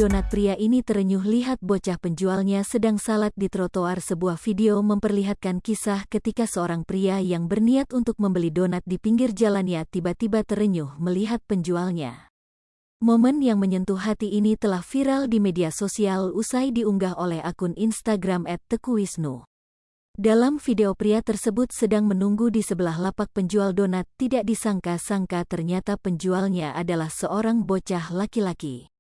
donat, pria ini terenyuh lihat bocah penjualnya sedang salat di trotoar. Sebuah video memperlihatkan kisah ketika seorang pria yang berniat untuk membeli donat di pinggir jalannya tiba-tiba terenyuh melihat penjualnya. Momen yang menyentuh hati ini telah viral di media sosial usai diunggah oleh akun Instagram @tekuwisnu. Dalam video, pria tersebut sedang menunggu di sebelah lapak penjual donat. Tidak disangka-sangka ternyata penjualnya adalah seorang bocah laki-laki.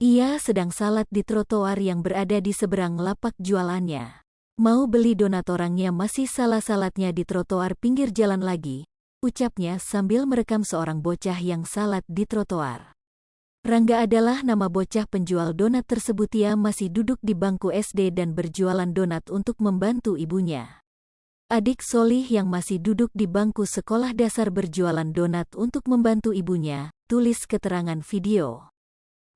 Ia sedang salat di trotoar yang berada di seberang lapak jualannya. Mau beli donat, orangnya masih salah salatnya di trotoar pinggir jalan lagi, ucapnya sambil merekam seorang bocah yang salat di trotoar. Rangga adalah nama bocah penjual donat tersebut. Ia masih duduk di bangku SD dan berjualan donat untuk membantu ibunya. Adik Solih yang masih duduk di bangku sekolah dasar berjualan donat untuk membantu ibunya, tulis keterangan video.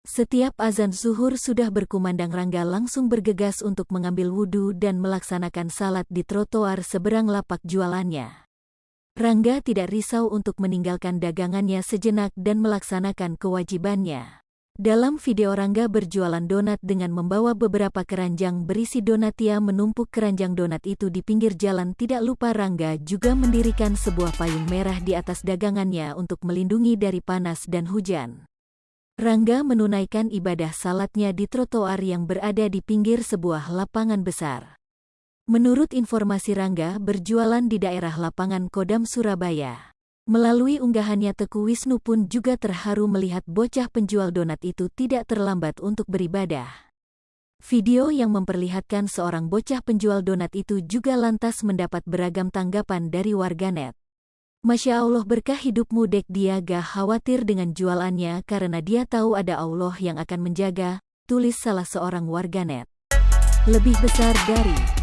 Setiap azan zuhur sudah berkumandang, Rangga langsung bergegas untuk mengambil wudhu dan melaksanakan salat di trotoar seberang lapak jualannya. Rangga tidak risau untuk meninggalkan dagangannya sejenak dan melaksanakan kewajibannya. Dalam video, Rangga berjualan donat dengan membawa beberapa keranjang berisi donat. Ia menumpuk keranjang donat itu di pinggir jalan. Tidak lupa Rangga juga mendirikan sebuah payung merah di atas dagangannya untuk melindungi dari panas dan hujan. Rangga menunaikan ibadah salatnya di trotoar yang berada di pinggir sebuah lapangan besar. Menurut informasi, Rangga berjualan di daerah Lapangan Kodam, Surabaya. Melalui unggahannya, Tekuwisnu pun juga terharu melihat bocah penjual donat itu tidak terlambat untuk beribadah. Video yang memperlihatkan seorang bocah penjual donat itu juga lantas mendapat beragam tanggapan dari warganet. Masya Allah, berkah hidupmu dek, dia gak khawatir dengan jualannya karena dia tahu ada Allah yang akan menjaga, tulis salah seorang warganet. Lebih besar dari